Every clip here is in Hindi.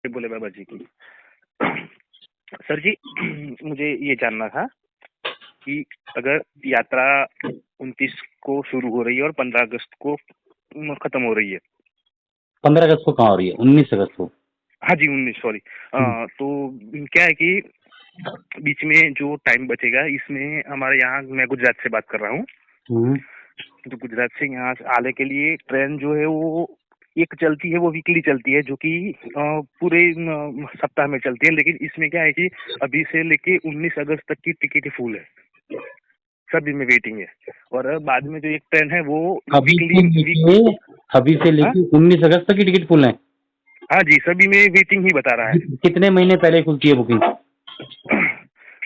बोले बाबा जी की। सर जी, मुझे ये जानना था कि अगर यात्रा 29 को शुरू हो रही है और 15 अगस्त को खत्म हो रही है। 15 अगस्त को कहाँ हो रही है? 19 अगस्त को। हाँ जी, 19, सॉरी। तो क्या है कि बीच में जो टाइम बचेगा इसमें हमारे यहाँ, मैं गुजरात से बात कर रहा हूँ, हम्म। तो गुजरात से यहाँ आने के लिए ट्रेन जो है वो एक चलती है, वो वीकली चलती है, जो कि पूरे सप्ताह में चलती है। लेकिन इसमें क्या है कि अभी से लेके 19 अगस्त तक की टिकट फुल है, सभी में वेटिंग है। और बाद में जो एक ट्रेन है वो अभी वीकली से वीक। लेके अभी से हाँ, लेके 19 अगस्त तक की टिकट फुल है। हाँ जी, सभी में वेटिंग ही बता रहा है। कितने महीने पहले खुलती है बुकिंग?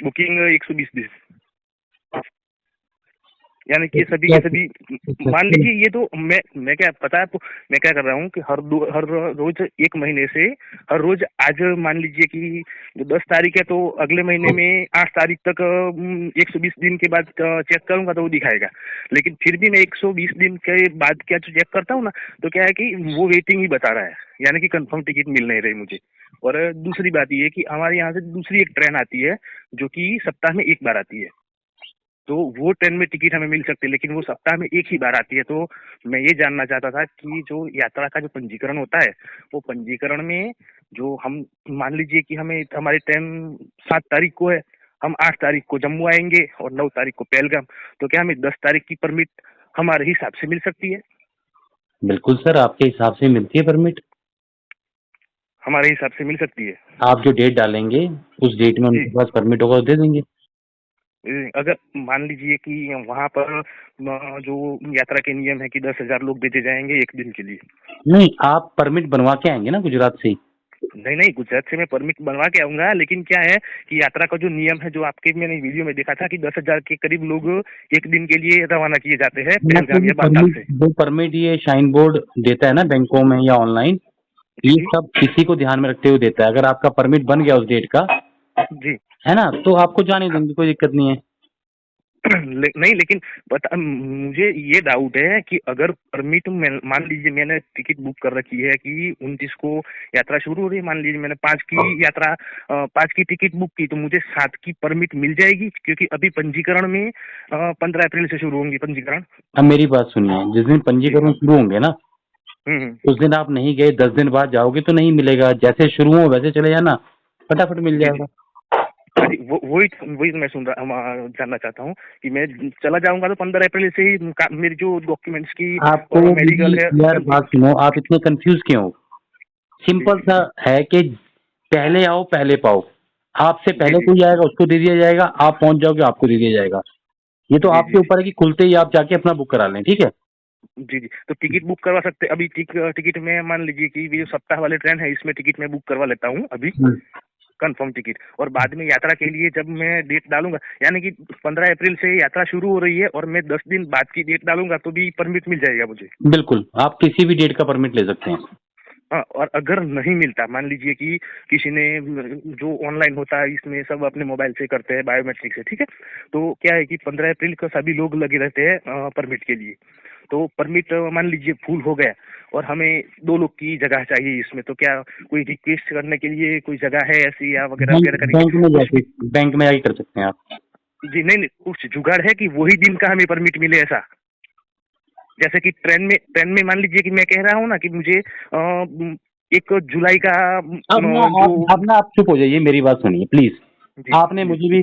बुकिंग 120 दिन, यानी कि सभी के कैसे? सभी। अच्छा, मान लीजिए, ये तो मैं क्या पता है आपको, मैं क्या कर रहा हूँ कि हर रोज एक महीने से हर रोज, आज मान लीजिए कि जो 10 तारीख है, तो अगले महीने में 8 तारीख तक 120 दिन के बाद चेक करूंगा तो वो दिखाएगा। लेकिन फिर भी मैं 120 दिन के बाद क्या जो चेक करता हूँ ना, तो क्या है कि वो वेटिंग ही बता रहा है, यानी कि कंफर्म टिकट मिल नहीं रही मुझे। और दूसरी बात ये है कि हमारे यहाँ से दूसरी एक ट्रेन आती है, जो कि सप्ताह में एक बार आती है, तो वो ट्रेन में टिकट हमें मिल सकती है, लेकिन वो सप्ताह में एक ही बार आती है। तो मैं ये जानना चाहता था कि जो यात्रा का जो पंजीकरण होता है, वो पंजीकरण में जो हम, मान लीजिए कि हमें, हमारी ट्रेन 7 तारीख को है, हम 8 तारीख को जम्मू आएंगे और 9 तारीख को पहलगाम, तो क्या हमें 10 तारीख की परमिट हमारे हिसाब से मिल सकती है? बिल्कुल सर, आपके हिसाब से मिलती है परमिट। हमारे हिसाब से मिल सकती है। आप जो डेट डालेंगे उस डेट में जी। उनके पास परमिट होगा, वो दे देंगे। अगर मान लीजिए कि वहां पर जो यात्रा के नियम है कि 10,000 लोग भेजे जाएंगे एक दिन के लिए। नहीं, आप परमिट बनवा के आएंगे ना गुजरात से ही। नहीं नहीं, गुजरात से मैं परमिट बनवा के आऊंगा, लेकिन क्या है कि यात्रा का जो नियम है, जो आपके मैंने वीडियो में देखा था कि 10,000 के करीब लोग एक दिन के लिए रवाना किए जाते हैं मतलब पहलगाम ये या बालताल परमिट, से। जो परमिट ये शाइन बोर्ड देता है ना बैंकों में या ऑनलाइन, जी ये जी सब इसी को ध्यान में रखते हुए देता है। अगर आपका परमिट बन गया उस डेट का, जी। है ना, तो आपको जाने हाँ। देंगे, कोई दिक्कत नहीं है। नहीं, लेकिन बता, मुझे ये डाउट है कि अगर परमिट, मान लीजिए मैंने टिकट बुक कर रखी है कि 29 को यात्रा शुरू हो रही है, मान लीजिए मैंने 5 की यात्रा, 5 की टिकट बुक की, तो मुझे 7 की परमिट मिल जाएगी? क्योंकि अभी पंजीकरण में 15 अप्रैल से शुरू होंगी पंजीकरण। अब मेरी बात सुनिए, जिस दिन जी। पंजीकरण शुरू होंगे ना, हम्म। उस दिन आप नहीं गए, 10 दिन बाद जाओगे तो नहीं मिलेगा। जैसे शुरू हो वैसे चले जाना, फटाफट मिल जी जी। जाएगा। हाँ जी, वही वही मैं सुन रहा, जानना चाहता हूँ कि मैं चला जाऊंगा तो 15 अप्रैल से ही मेरी जो डॉक्यूमेंट्स की आपको और मेरी मेडिकल है यार सब। बात सुनो, आप इतने कंफ्यूज क्यों हो? जी सिंपल सा है कि पहले आओ पहले पाओ। आपसे जी पहले जी कोई आएगा उसको दे दिया जाएगा, आप पहुंच जाओगे आपको दे दिया जाएगा। ये तो जी जी आपके जी ऊपर है कि खुलते ही आप जाके अपना बुक करा लें, ठीक है। जी जी। तो टिकट बुक करवा सकते अभी? टिकट में मान लीजिए कि ये जो सप्ताह वाले ट्रेन है, इसमें टिकट मैं बुक करवा लेता हूँ अभी, हम्म। Confirm ticket. और बाद में यात्रा के लिए जब मैं डेट डालूंगा, यानी कि 15 अप्रैल से यात्रा शुरू हो रही है और मैं 10 दिन बाद की डेट डालूंगा, तो भी परमिट मिल जाएगा मुझे? बिल्कुल, आप किसी भी डेट का परमिट ले सकते हैं। हाँ, और अगर नहीं मिलता, मान लीजिए कि किसी ने, जो ऑनलाइन होता है इसमें सब अपने मोबाइल से करते हैं बायोमेट्रिक से, ठीक है, तो क्या है कि 15 अप्रैल को सभी लोग लगे रहते हैं परमिट के लिए। तो परमिट मान लीजिए फुल हो गया और हमें 2 लोग की जगह चाहिए इसमें, तो क्या कोई रिक्वेस्ट करने के लिए कोई जगह है ऐसी, या वगैरह बैंक वगैरह करेंगे बैंक में कुछ? जाके बैंक में जाके कर सकते हैं आप। जी नहीं नहीं, कुछ जुगाड़ है कि वही दिन का हमें परमिट मिले ऐसा? जैसे कि ट्रेन में मान लीजिए कि मैं कह रहा हूँ ना कि मुझे 1 जुलाई का अब ना जो। आप चुप हो जाइए, मेरी बात सुनिए प्लीज। जी आपने जी मुझे भी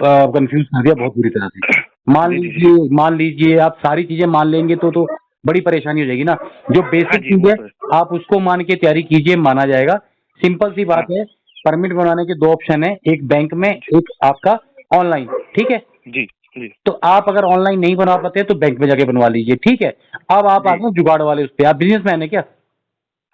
कंफ्यूज कर दिया बहुत बुरी तरह से। जी जी जी। मान लीजिए आप सारी चीजें मान लेंगे तो बड़ी परेशानी हो जाएगी ना। जो हाँ बेसिक जी, चीज वो है तो है। आप उसको मान के तैयारी कीजिए, माना जाएगा। सिंपल सी बात हाँ है। परमिट बनाने के दो ऑप्शन है, एक बैंक में, जी एक आपका ऑनलाइन, ठीक है। जी जी तो आप अगर ऑनलाइन नहीं बना पाते तो बैंक में जाके बनवा लीजिए, ठीक है। अब आप आ जी। गए जुगाड़ वाले उस पे, आप बिजनेसमैन है क्या?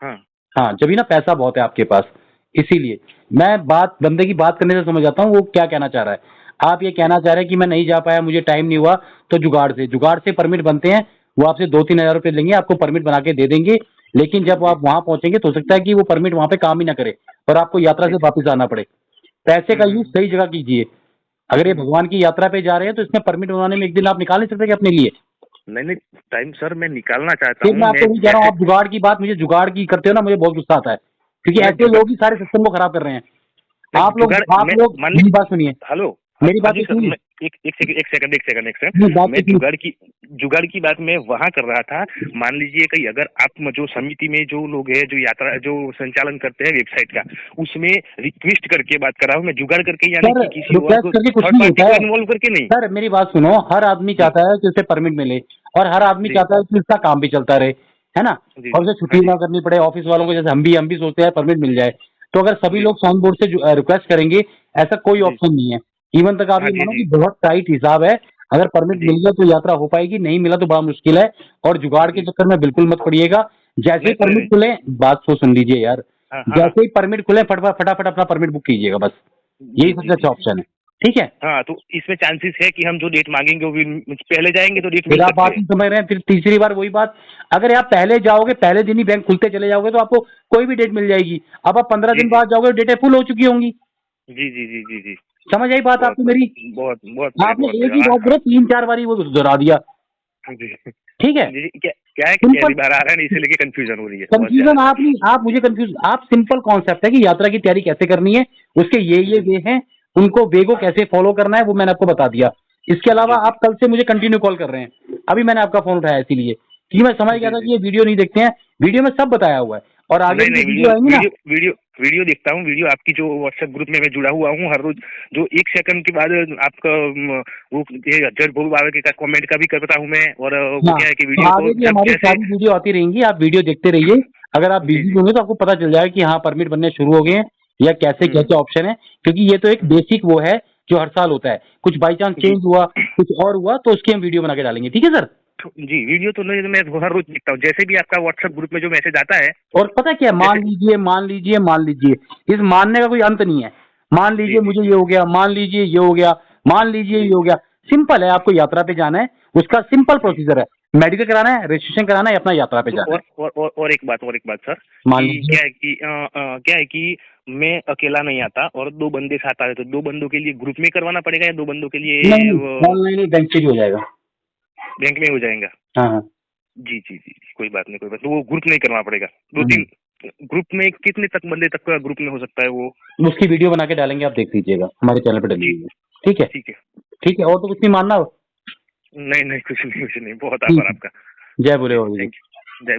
हाँ हाँ, जब भी ना पैसा बहुत है आपके पास, इसीलिए मैं बात, बंदे की बात करने से समझ आता हूँ वो क्या कहना चाह रहा है। आप ये जी कहना चाह रहे हैं कि मैं नहीं जा पाया, मुझे टाइम नहीं हुआ, तो जुगाड़ से परमिट बनते हैं। वो आपसे 2-3 हज़ार रुपये लेंगे, आपको परमिट बना के दे देंगे। लेकिन जब जी आप वहां पहुंचेंगे तो हो सकता है कि वो परमिट वहां पे काम ही ना करे और आपको यात्रा जी से जी। वापस आना पड़े। पैसे का यूज हम्म सही जगह कीजिए। अगर ये हम्म। भगवान की यात्रा पे जा रहे हैं तो इसमें परमिट बनवाने में एक दिन आप निकाल नहीं सकते कि अपने लिए? नहीं नहीं, टाइम सर मैं निकालना चाहता फिर हूँ, मैं मैं आपको वही कह रहा हूँ, ऐसे। आप जुगाड़ की बात मुझे जुगाड़ की करते हो ना, मुझे बहुत गुस्सा आता है। क्योंकि मैं ऐसे लोग ही सारे सिस्टम को खराब कर रहे हैं। आप लोग मान मेरी बात सुनिए, हेलो, मेरी हाँ बात जी तो सर, सुनिए, मैं एक सेकंड मेरी बात मैं तो सुनिए। जुगाड़ की बात मैं वहां कर रहा था। मान लीजिए कि अगर आप जो समिति में जो लोग हैं, जो यात्रा जो संचालन करते हैं वेबसाइट का, उसमें रिक्वेस्ट करके बात कर रहा हूँ मैं, जुगाड़ करके, यानी सर कि किसी और रिक्वेस्ट को, करके कुछ थर्ड नहीं पार्टी होता को है। इन्वॉल्व करके नहीं। सर मेरी बात सुनो, हर आदमी जी चाहता है कि उसे परमिट मिले, और हर आदमी जी चाहता है कि उसका काम भी चलता रहे, है ना, जी और जी, उसे हाँ छुट्टी जी ना करनी पड़े ऑफिस वालों को, जैसे हम भी सोचते हैं परमिट मिल जाए। तो अगर सभी जी लोग साउंड बोर्ड से रिक्वेस्ट करेंगे, ऐसा कोई जी, ऑप्शन नहीं है। इवन तक आप हाँ ये जी मानो जी कि बहुत टाइट हिसाब है। अगर परमिट जी मिल गया तो यात्रा हो पाएगी, नहीं मिला तो बड़ा मुश्किल है। और जुगाड़ के जी, चक्कर में बिल्कुल मत पड़िएगा। जैसे ही नहीं परमिट नहीं, खुले, बात तो सुन लीजिए यार, हाँ हाँ हाँ, जैसे ही परमिट खुले फटाफट अपना परमिट बुक कीजिएगा बस। जी यही जी सबसे अच्छा जी जी, ऑप्शन है। ठीक है, हाँ, तो इसमें चांसेस है कि हम जो डेट मांगेंगे वो भी पहले जाएंगे तो डेट मिल फिर आप सकते बात हैं। नहीं समझ रहे हैं। फिर तीसरी बार वही बात, अगर आप पहले जाओगे, पहले दिन ही बैंक खुलते चले जाओगे, तो आपको कोई भी डेट मिल जाएगी। अब आप 15 जी दिन जी बाद जाओगे, डेटें फुल हो चुकी होंगी। जी जी जी जी जी, समझ आई बात बहुत आपको मेरी? आपने बहुत एक बढ़िया, ही हाँ बात हाँ, बोला 3-4 बारी वो दोहरा दिया। जी ठीक है, जी, क्या क्या है कि सिंपल पहली बार आ रहा है ना, इसे लेके कंफ्यूजन हो रही है बहुत कंफ्यूजन। ज्यादा। आप नहीं, आप मुझे कंफ्यूज, आप सिंपल कॉन्सेप्ट है कि यात्रा की तैयारी कैसे करनी है, उसके ये जी वे हैं, उनको वे को कैसे फॉलो करना है, वो मैंने आपको बता दिया। इसके अलावा जी जी आप कल से मुझे कंटिन्यू कॉल कर रहे हैं, अभी मैंने आपका फोन उठाया इसीलिए कि मैं समझ गया जी था जी, कि ये वीडियो नहीं देखते हैं। वीडियो में सब बताया हुआ है, और आगे नहीं भी जो नहीं, वीडियो आएंगी ना। वीडियो देखता हूँ, वीडियो आपकी जो व्हाट्सएप ग्रुप में मैं जुड़ा हुआ हूँ हर रोज, जो 1 सेकंड के बाद आपका वो ये जज भोलू बाबा के कमेंट का भी करता हूँ मैं, और वो हाँ, क्या है कि तो वीडियो को आगे भी जब हमारी जैसे, सारी वीडियो आती रहेंगी, आप वीडियो देखते रहिए। अगर आप जी बिजी जी, होंगे तो आपको पता चल जाएगा कि हाँ परमिट बनने शुरू हो गए हैं, या कैसे क्या हम्म, क्या ऑप्शन है। क्योंकि ये तो एक हम्म, बेसिक वो है जो हर साल होता है। कुछ बाई चांस जी चेंज हुआ, कुछ और हुआ, तो उसकी हम वीडियो बना के डालेंगे। ठीक है सर? जी, वीडियो तो नहीं, मैं हर रोज देखता हूँ, जैसे भी आपका व्हाट्सएप ग्रुप में जो मैसेज आता है, और पता क्या है, जैसे, मान लीजिए, इस मानने का कोई अंत नहीं है। मान जी लीजिए जी मुझे जी ये हो गया, मान लीजिए ये हो गया, मान लीजिए जी ये हो गया। सिंपल है, आपको यात्रा पे जाना है, उसका सिंपल जी, प्रोसीजर है। मेडिकल कराना है, रजिस्ट्रेशन कराना है, अपना यात्रा पे तो जाना है। और एक बात सर, मान कि लीजिए, क्या है कि मैं अकेला नहीं आता और 2 बंदे साथ आ रहे, तो 2 बंदों के लिए ग्रुप में करवाना पड़ेगा या 2 बंदों के नहीं लिए नहीं, ऑनलाइन ही बैंक से ही हो जाएगा। बैंक में हो जाएगा? हाँ हाँ। जी जी जी जी, कोई बात नहीं, कोई बात, तो वो ग्रुप नहीं करना पड़ेगा? दो हम्म। तीन ग्रुप में कितने तक बंदे तक का ग्रुप में हो सकता है वो? उसकी वीडियो बना के डालेंगे, आप देख लीजिएगा, हमारे चैनल पे डली जी, हुई है। ठीक है? ठीक है, ठीक है, और तो कुछ नहीं मानना हो। नहीं नहीं, कुछ नहीं, बहुत आभार ठीक आपका। है, जय भोले जी जी, बाबा जी। थैंक यू, जय